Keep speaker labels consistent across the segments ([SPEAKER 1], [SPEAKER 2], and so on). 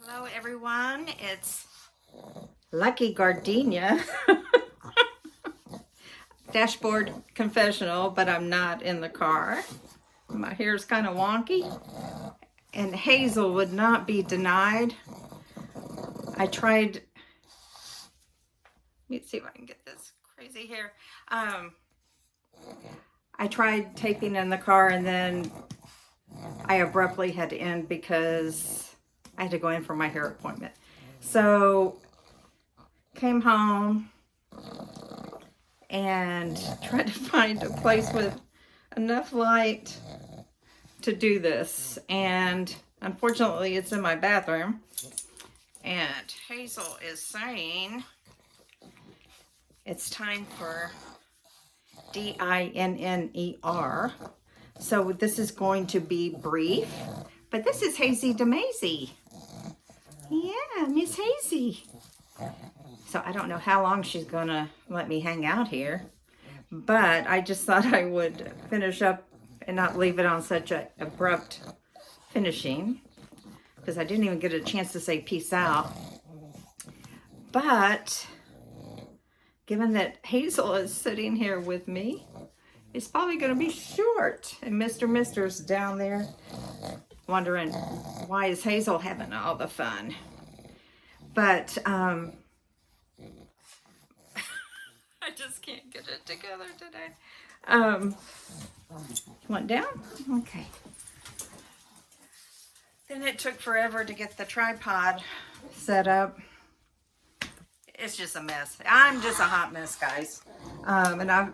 [SPEAKER 1] Hello everyone, it's Lucky Gardenia dashboard confessional, but I'm not in the car. My hair's kind of wonky and Hazel would not be denied. I tried, let me see if I can get this crazy hair. I tried taping in the car and then I abruptly had to end because I had to go in for my hair appointment. So came home and tried to find a place with enough light to do this. And unfortunately, it's in my bathroom. And Hazel is saying it's time for dinner. So this is going to be brief, but this is Hazy DeMazy. Yeah, Miss Hazy. So I don't know how long she's gonna let me hang out here, but I just thought I would finish up and not leave it on such an abrupt finishing because I didn't even get a chance to say peace out. But given that Hazel is sitting here with me, it's probably going to be short. And Mister's down there wondering why is Hazel having all the fun. But I just can't get it together today. Went down? Okay. Then it took forever to get the tripod set up. It's just a mess. I'm just a hot mess, guys. And I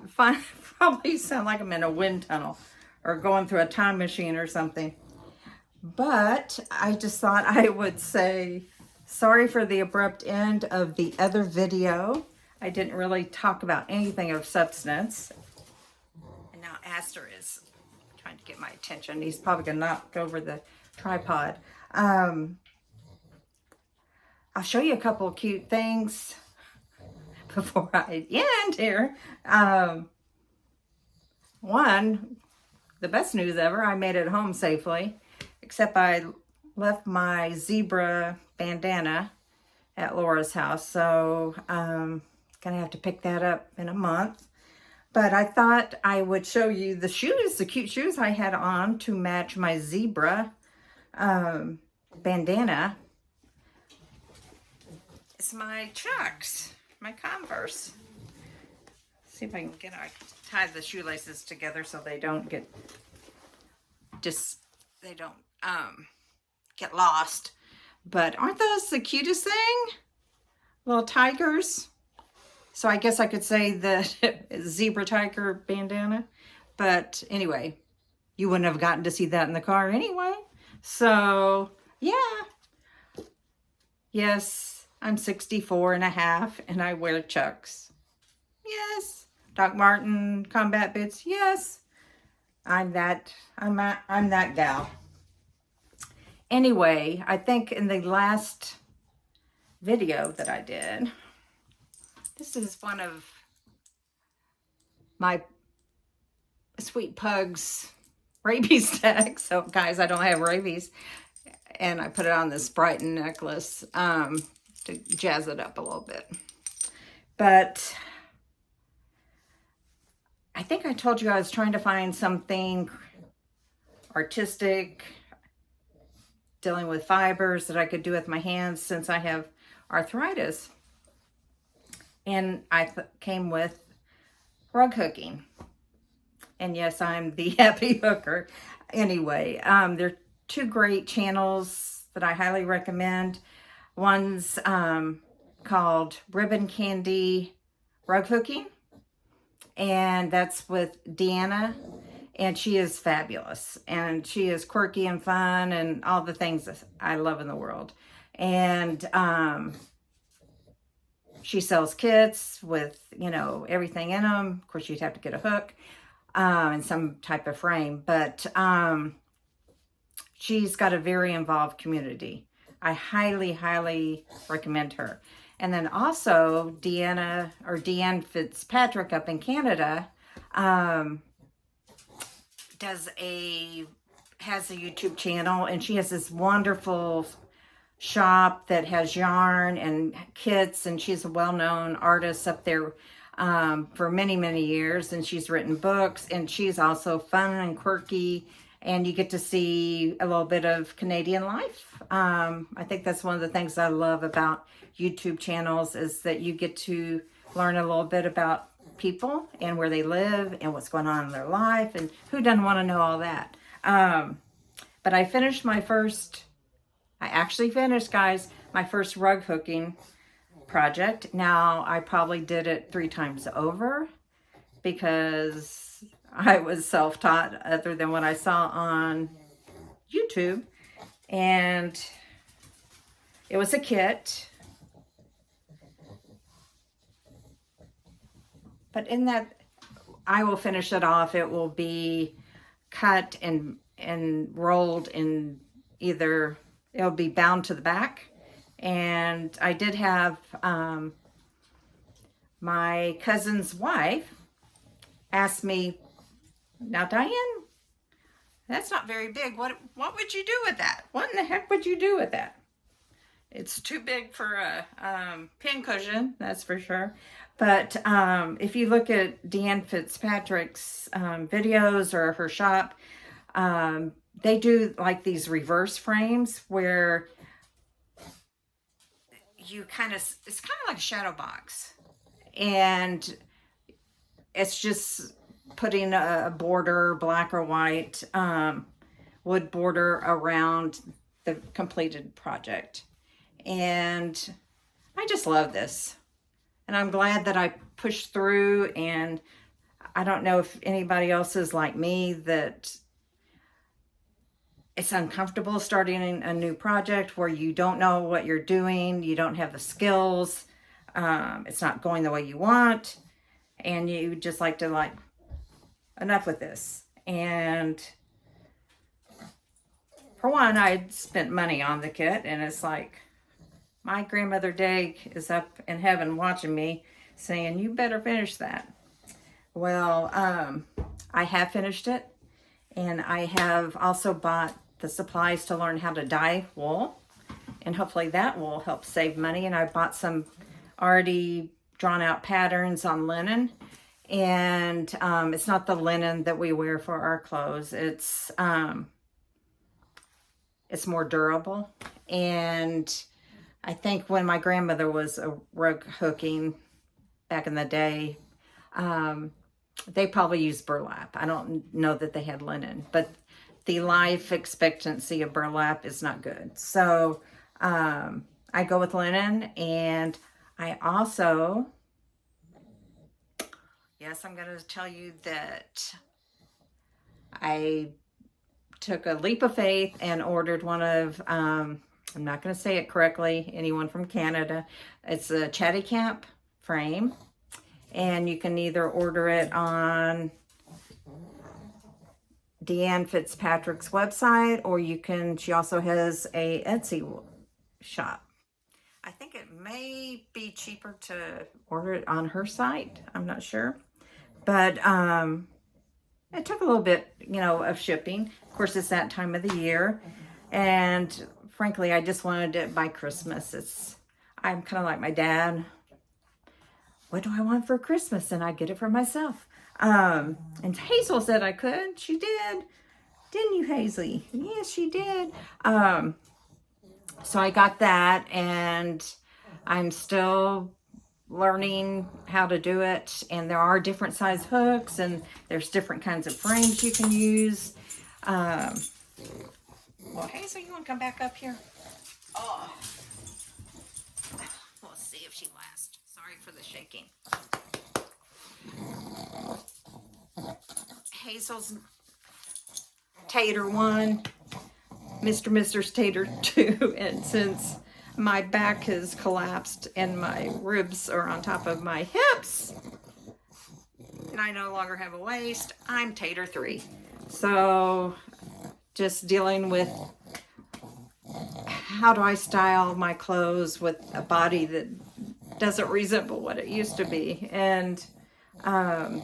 [SPEAKER 1] probably sound like I'm in a wind tunnel or going through a time machine or something. But I just thought I would say sorry for the abrupt end of the other video. I didn't really talk about anything of substance. And now Aster is trying to get my attention. He's probably going to knock over the tripod. I'll show you a couple of cute things before I end here. One, the best news ever, I made it home safely, except I left my zebra bandana at Laura's house. So gonna have to pick that up in a month. But I thought I would show you the shoes, the cute shoes I had on to match my zebra bandana. It's my Chucks, my Converse. See if I can tie the shoelaces together so they don't get get lost. But aren't those the cutest thing? Little tigers. So I guess I could say the zebra tiger bandana. But anyway, you wouldn't have gotten to see that in the car anyway. So yeah. Yes, I'm 64 and a half and I wear Chucks. Yes. Doc Martin combat boots. Yes. I'm that gal. Anyway, I think in the last video that I did, this is one of my sweet pug's rabies tags. So guys, I don't have rabies. And I put it on this Brighton necklace to jazz it up a little bit. But I think I told you I was trying to find something artistic, dealing with fibers that I could do with my hands since I have arthritis. And I came with rug hooking. And yes, I'm the happy hooker. Anyway, there are two great channels that I highly recommend. One's called Ribbon Candy Rug Hooking. And that's with Deanna. And she is fabulous. And she is quirky and fun and all the things that I love in the world. And she sells kits with, you know, everything in them. Of course, you'd have to get a hook and some type of frame. But she's got a very involved community. I highly, highly recommend her. And then also Deanne Fitzpatrick up in Canada has a YouTube channel, and she has this wonderful shop that has yarn and kits, and she's a well-known artist up there for many, many years, and she's written books, and she's also fun and quirky, and you get to see a little bit of Canadian life. I think that's one of the things I love about YouTube channels, is that you get to learn a little bit about people and where they live and what's going on in their life, and who doesn't want to know all that. But I finished I actually finished, guys, my first rug hooking project. Now, I probably did it 3 times over because I was self-taught other than what I saw on YouTube. And it was a kit. But in that, I will finish it off. It will be cut and rolled in either, it'll be bound to the back. And I did have my cousin's wife ask me, now Diane, that's not very big. What would you do with that? What in the heck would you do with that? It's too big for a pin cushion, that's for sure. But if you look at Deanne Fitzpatrick's videos or her shop, they do like these reverse frames where you it's kind of like a shadow box. And it's just putting a border, black or white, wood border around the completed project. And I just love this. And I'm glad that I pushed through, and I don't know if anybody else is like me, that it's uncomfortable starting a new project where you don't know what you're doing, you don't have the skills, it's not going the way you want, and you just like to enough with this. And for one, I spent money on the kit, and it's like, my grandmother Dag is up in heaven watching me saying, you better finish that. Well, I have finished it, and I have also bought the supplies to learn how to dye wool, and hopefully that will help save money. And I bought some already drawn out patterns on linen, and it's not the linen that we wear for our clothes. It's more durable. And I think when my grandmother was a rug hooking back in the day, they probably used burlap. I don't know that they had linen, but the life expectancy of burlap is not good. So I go with linen. And I also, yes, I'm going to tell you that I took a leap of faith and ordered one of, I'm not going to say it correctly, anyone from Canada. It's a Chatty Camp frame. And you can either order it on Deanne Fitzpatrick's website, or she also has a Etsy shop. I think it may be cheaper to order it on her site. I'm not sure. But it took a little bit, of shipping. Of course, it's that time of the year. And frankly, I just wanted it by Christmas. I'm kind of like my dad. What do I want for Christmas? And I get it for myself. And Hazel said I could. She did. Didn't you, Hazley? Yes, she did. So I got that, and I'm still learning how to do it. And there are different size hooks, and there's different kinds of frames you can use. Well, Hazel, you want to come back up here? Oh. We'll see if she lasts. Sorry for the shaking. Hazel's Tater 1, Mr.'s Tater 2, and since my back has collapsed and my ribs are on top of my hips, and I no longer have a waist, I'm Tater 3. So, just dealing with how do I style my clothes with a body that doesn't resemble what it used to be. And I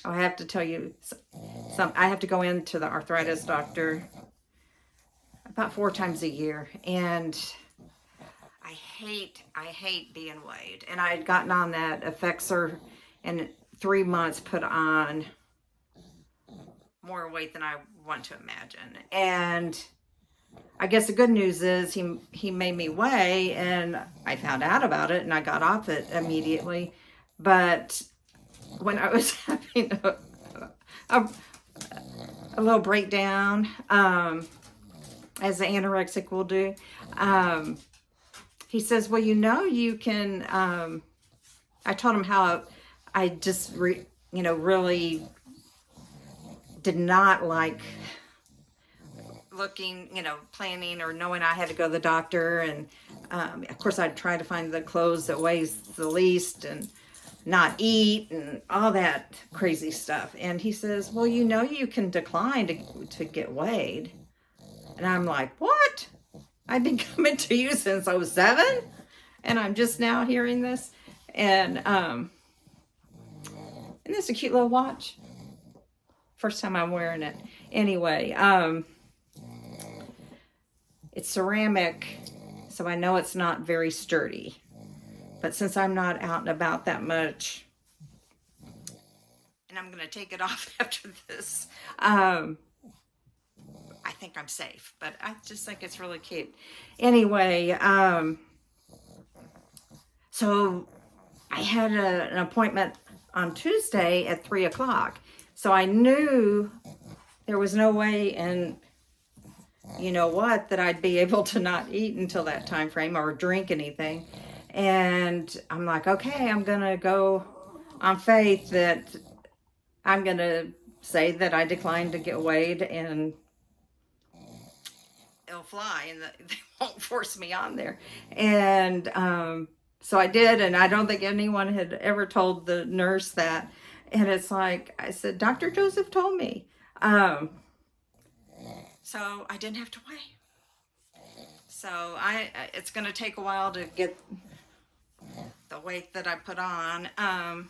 [SPEAKER 1] have to tell you, I have to go into the arthritis doctor about 4 times a year. And I hate being weighed. And I had gotten on that Effexor, and 3 months put on more weight than I want to imagine. And I guess the good news is he made me weigh, and I found out about it and I got off it immediately. But when I was having a little breakdown, as the anorexic will do, he says, well, you can, I told him how I just, really did not like looking, planning or knowing I had to go to the doctor. And, of course, I'd try to find the clothes that weighs the least and not eat and all that crazy stuff. And he says, well, you can decline to get weighed. And I'm like, what? I've been coming to you since I was 7, and I'm just now hearing this. And isn't this a cute little watch? First time I'm wearing it. Anyway, it's ceramic, so I know it's not very sturdy. But since I'm not out and about that much, and I'm going to take it off after this, I think I'm safe. But I just think it's really cute. Anyway, so I had an appointment on Tuesday at 3 o'clock. So I knew there was no way in, that I'd be able to not eat until that time frame or drink anything. And I'm like, okay, I'm going to go on faith that I'm going to say that I declined to get weighed, and it'll fly, and they won't force me on there. And so I did, and I don't think anyone had ever told the nurse that. And it's like, I said, Dr. Joseph told me. So I didn't have to weigh. So it's going to take a while to get the weight that I put on. I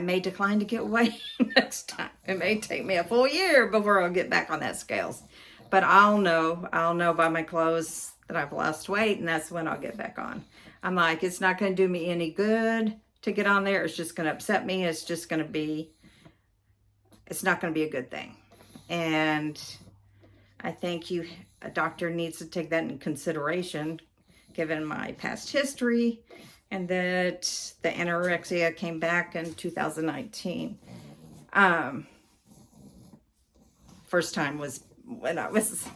[SPEAKER 1] may decline to get weighed next time. It may take me a full year before I'll get back on that scales. But I'll know by my clothes that I've lost weight, and that's when I'll get back on. I'm like, it's not going to do me any good to get on there. It's just going to upset me. It's not going to be a good thing. And I think a doctor needs to take that in consideration, given my past history, and that the anorexia came back in 2019. First time was when I was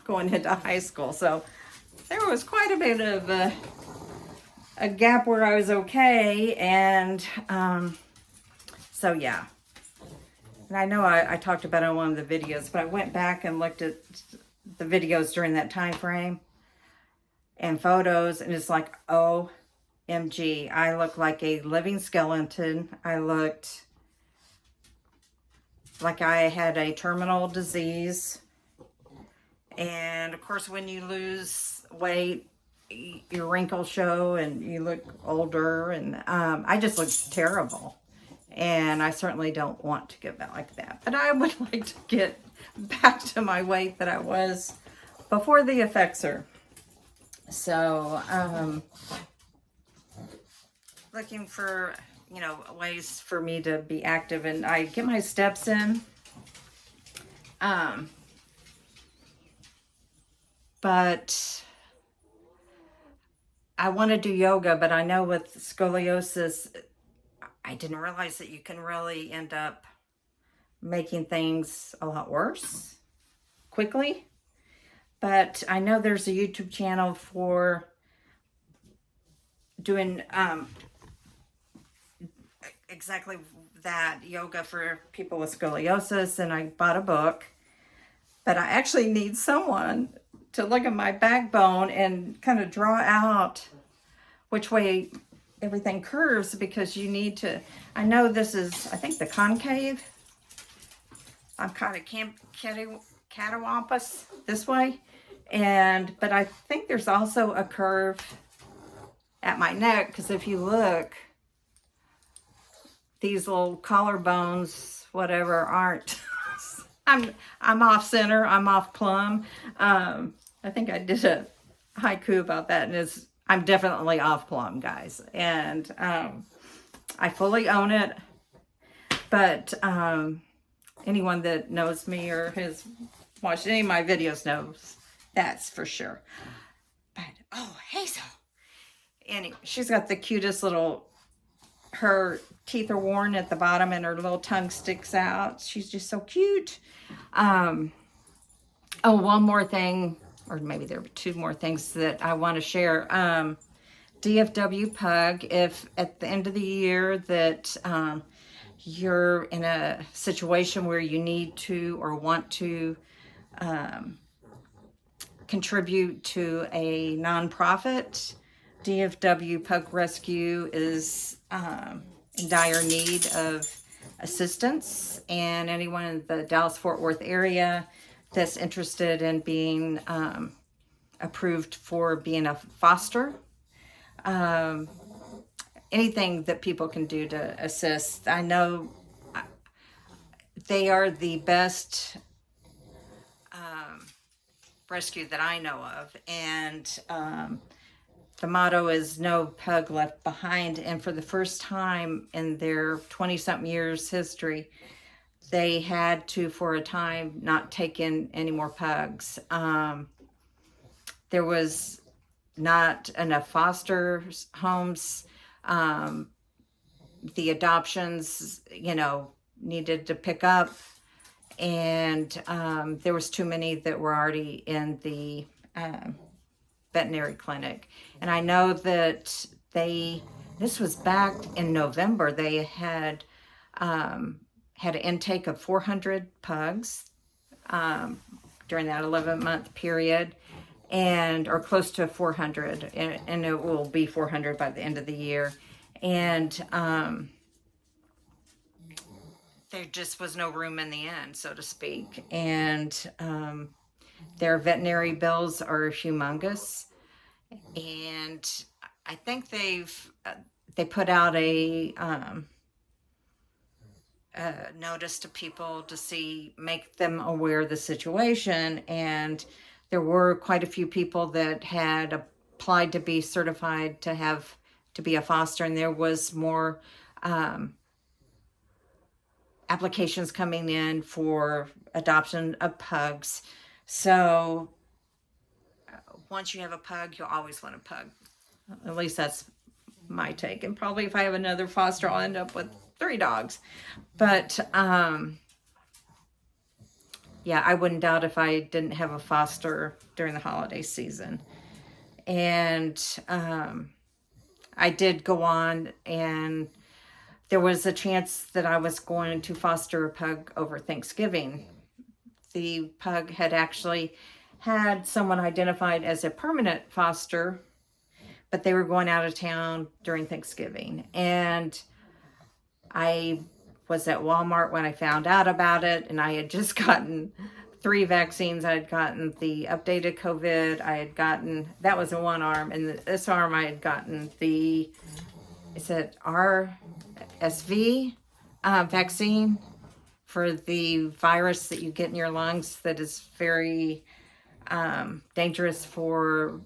[SPEAKER 1] going into high school. So there was quite a bit of a gap where I was okay. And so, yeah. And I know I talked about it in one of the videos, but I went back and looked at the videos during that time frame and photos, and it's like, OMG, I look like a living skeleton. I looked like I had a terminal disease. And of course, when you lose weight, your wrinkles show and you look older, and I just looked terrible. And I certainly don't want to get back like that. But I would like to get back to my weight that I was before the Effexor. So, looking for, ways for me to be active. And I get my steps in. But I want to do yoga, but I know with scoliosis, I didn't realize that you can really end up making things a lot worse quickly. But I know there's a YouTube channel for doing exactly that, yoga for people with scoliosis, and I bought a book. But I actually need someone to look at my backbone and kind of draw out which way everything curves, because you need to, I know this is, I think, the concave. I'm kind of catawampus this way. But I think there's also a curve at my neck, because if you look, these little collarbones, whatever, aren't I'm off center. I'm off plumb. I think I did a haiku about that, and I'm definitely off plumb, guys. And I fully own it. But anyone that knows me or has watched any of my videos knows that's for sure. But oh, Hazel. Anyway, she's got the cutest little. Her teeth are worn at the bottom, and her little tongue sticks out. She's just so cute. Oh, one more thing, or maybe there were two more things that I want to share. DFW Pug, if at the end of the year that you're in a situation where you need to or want to contribute to a nonprofit, DFW Pug Rescue is in dire need of assistance, and anyone in the Dallas-Fort Worth area that's interested in being approved for being a foster. Anything that people can do to assist. I know they are the best rescue that I know of, and the motto is no pug left behind. And for the first time in their 20-something years history, they had to, for a time, not take in any more pugs. There was not enough foster homes. The adoptions, needed to pick up. And there was too many that were already in the veterinary clinic. And I know that this was back in November, they had an intake of 400 pugs during that 11-month period, or close to 400, and it will be 400 by the end of the year. And there just was no room in the end, so to speak. And their veterinary bills are humongous. And I think they put out a notice to people to make them aware of the situation. And there were quite a few people that had applied to be certified to be a foster, and there was more applications coming in for adoption of pugs. So once you have a pug, you'll always want a pug. At least that's my take. And probably if I have another foster, I'll end up with 3 dogs. But yeah, I wouldn't doubt if I didn't have a foster during the holiday season. And I did go on, and there was a chance that I was going to foster a pug over Thanksgiving. The pug had actually had someone identified as a permanent foster, but they were going out of town during Thanksgiving. And I was at Walmart when I found out about it, and I had just gotten 3 vaccines. I had gotten the updated COVID. I had gotten, that was in one arm, and this arm I had gotten the, is it RSV vaccine for the virus that you get in your lungs that is very dangerous for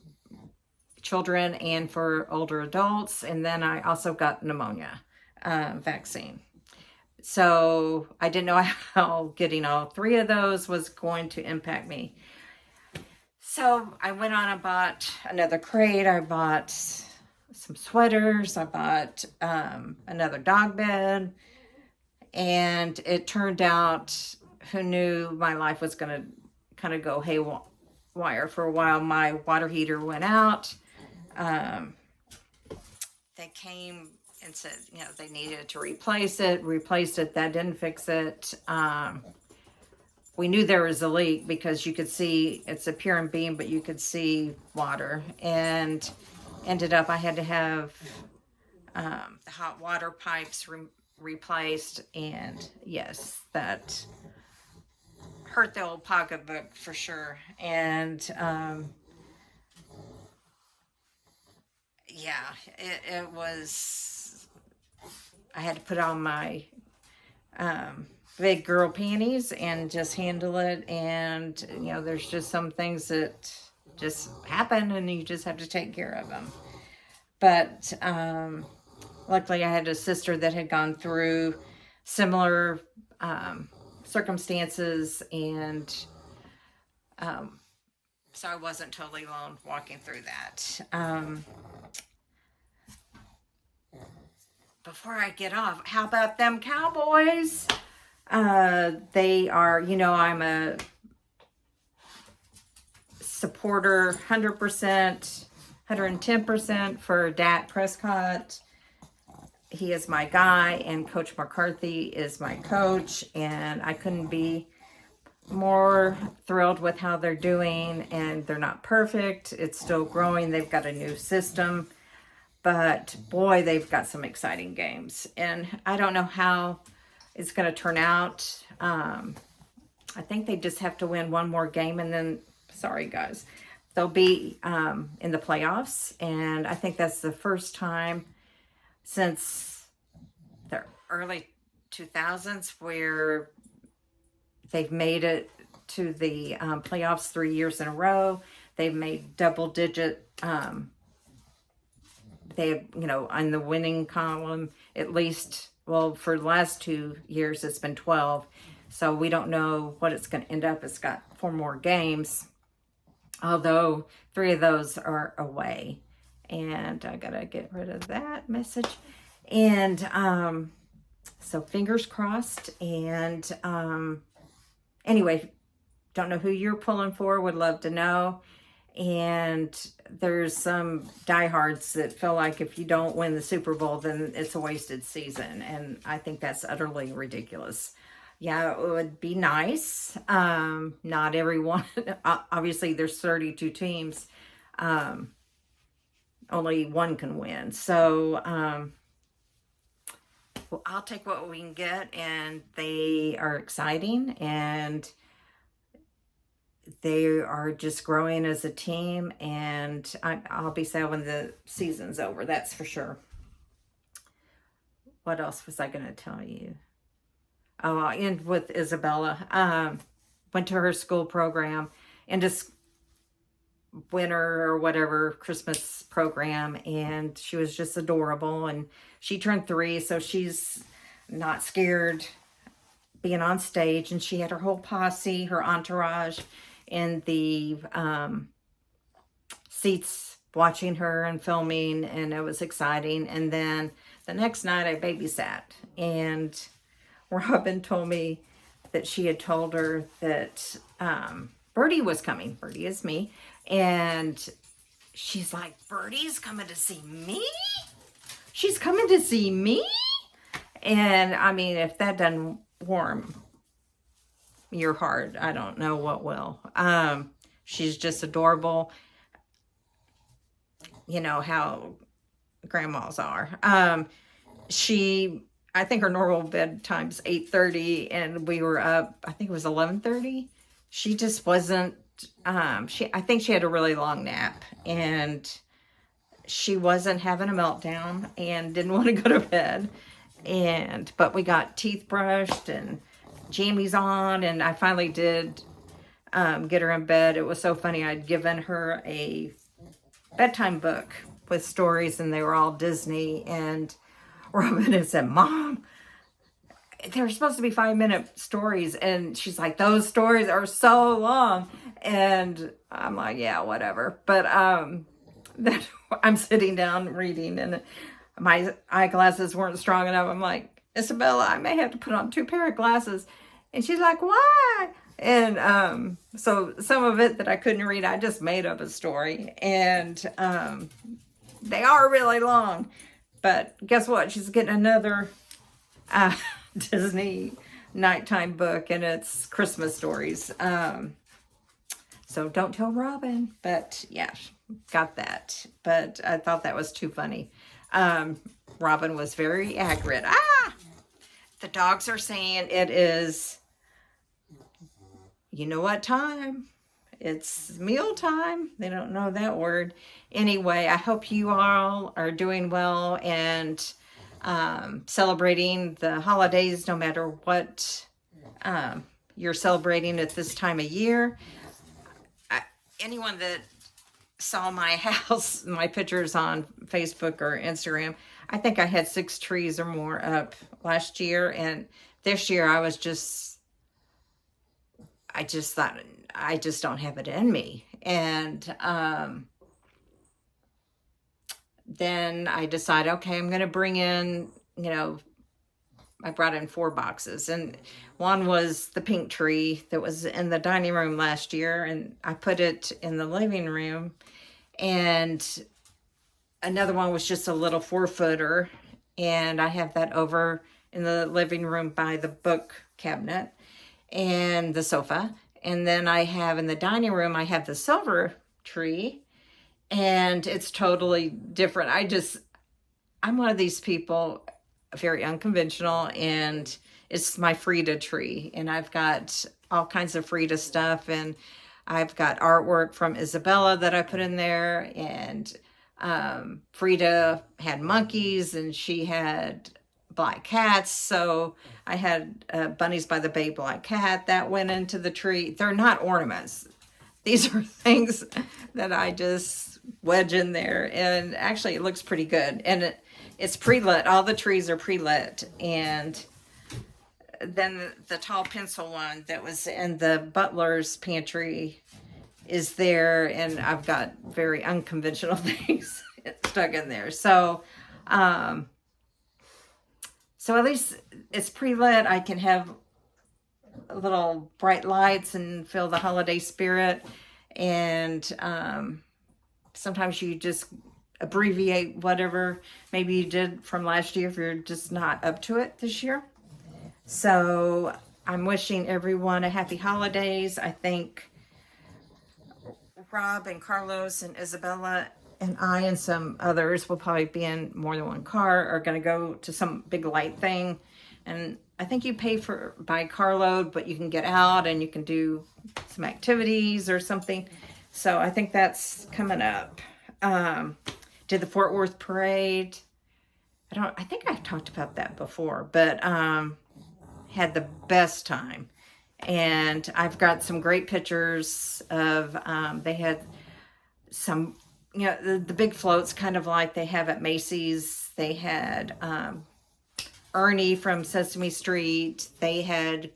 [SPEAKER 1] children and for older adults. And then I also got pneumonia vaccine. So I didn't know how getting all 3 of those was going to impact me. So I went on and bought another crate. I bought some sweaters. I bought another dog bed. And it turned out, who knew my life was going to kind of go haywire for a while. My water heater went out. They came and said, they needed to replaced it. That didn't fix it. We knew there was a leak because you could see, it's a pure and beam, but you could see water. And ended up, I had to have the hot water pipes replaced. And yes, that hurt the old pocketbook for sure. And yeah, it was, I had to put on my big girl panties and just handle it. And, there's just some things that just happen and you just have to take care of them. But luckily I had a sister that had gone through similar circumstances, and so I wasn't totally alone walking through that. Before I get off, how about them Cowboys? They are, I'm a supporter 100%, 110% for Dak Prescott. He is my guy, and Coach McCarthy is my coach, and I couldn't be more thrilled with how they're doing. And they're not perfect. It's still growing. They've got a new system, but boy, they've got some exciting games, and I don't know how it's going to turn out. I think they just have to win one more game, and then, sorry guys, they'll be in the playoffs. And I think that's the first time since the early 2000s where they've made it to the playoffs 3 years in a row. They've made double digit, they have, on the winning column, at least, well, for the last 2 years, it's been 12. So we don't know what it's going to end up. It's got 4 more games, although 3 of those are away. And I got to get rid of that message. And so fingers crossed. And anyway, don't know who you're pulling for. Would love to know. And there's some diehards that feel like if you don't win the Super Bowl, then it's a wasted season. And I think that's utterly ridiculous. Yeah, it would be nice. Not everyone. Obviously, there's 32 teams. Only one can win. So well, I'll take what we can get. And they are exciting. And they are just growing as a team, and I'll be sad when the season's over, that's for sure. What else was I going to tell you? Oh, I'll end with Isabella. Went to her school program, and just winter or whatever Christmas program, and she was just adorable. And she turned 3, so she's not scared being on stage. And she had her whole posse, her entourage, in the seats watching her and filming, and it was exciting. And then the next night I babysat, and Robin told me that she had told her that Birdie was coming. Birdie is me. And she's like, Birdie's coming to see me? She's coming to see me? And I mean, if that doesn't warm your heart, I don't know what will. She's just adorable. You know how grandmas are. I think her normal bedtime's 8:30, and we were up, I think it was 11:30. She just wasn't, I think she had a really long nap, and she wasn't having a meltdown and didn't want to go to bed. But we got teeth brushed and jammies on, and I finally did get her in bed. It was so funny. I'd given her a bedtime book with stories, and they were all Disney. And Robin had said, Mom, they're supposed to be 5-minute stories. And she's like, those stories are so long. And I'm like, yeah, whatever. But then I'm sitting down reading, and my eyeglasses weren't strong enough. I'm like, Isabella, I may have to put on 2 pair of glasses. And she's like, why? And so some of it that I couldn't read, I just made up a story. And they are really long. But guess what? She's getting another Disney nighttime book, and it's Christmas stories. So don't tell Robin. But yeah, got that. But I thought that was too funny. Robin was very accurate. The dogs are saying it is, you know what time? It's meal time. They don't know that word. Anyway, I hope you all are doing well and celebrating the holidays, no matter what you're celebrating at this time of year. Anyone that saw my house, my pictures on Facebook or Instagram, I think I had 6 trees or more up last year. And this year I just thought, I just don't have it in me. And then I decided, okay, I'm going to bring in, I brought in 4 boxes, and one was the pink tree that was in the dining room last year, and I put it in the living room. And another one was just a little 4-footer, and I have that over in the living room by the book cabinet and the sofa. And then I have in the dining room, I have the silver tree, and it's totally different. I'm one of these people, very unconventional, and it's my Frida tree, and I've got all kinds of Frida stuff, and I've got artwork from Isabella that I put in there, and Frida had monkeys, and she had black cats, so I had Bunnies by the Bay black cat that went into the tree. They're not ornaments. These are things that I just wedge in there, and actually it looks pretty good. And it's pre-lit. All the trees are pre-lit. And then the tall pencil one that was in the butler's pantry is there, and I've got very unconventional things stuck in there. So at least it's pre-lit. I can have little bright lights and feel the holiday spirit. And sometimes you just abbreviate whatever maybe you did from last year if you're just not up to it this year. So I'm wishing everyone a happy holidays. I think Rob and Carlos and Isabella and I and some others will probably be in more than one car, are going to go to some big light thing. And I think you pay by carload, but you can get out and you can do some activities or something. So I think that's coming up. Did the Fort Worth parade. I think I've talked about that before, but had the best time. And I've got some great pictures of, they had some, the big floats, kind of like they have at Macy's. They had Ernie from Sesame Street. They had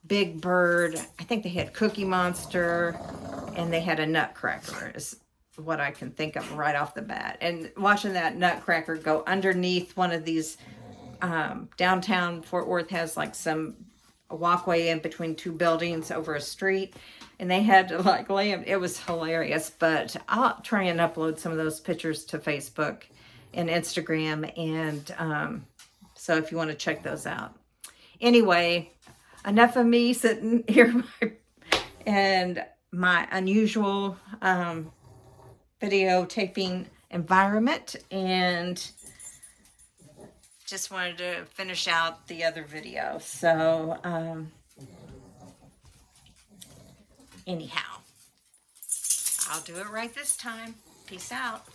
[SPEAKER 1] Big Bird. I think they had Cookie Monster, and they had a Nutcracker is what I can think of right off the bat. And watching that Nutcracker go underneath one of these, downtown Fort Worth has like a walkway in between 2 buildings over a street, and they had to like lay them. It was hilarious, but I'll try and upload some of those pictures to Facebook and Instagram, and so if you want to check those out. Anyway, enough of me sitting here and my unusual videotaping environment, and just wanted to finish out the other video. So anyhow, I'll do it right this time. Peace out.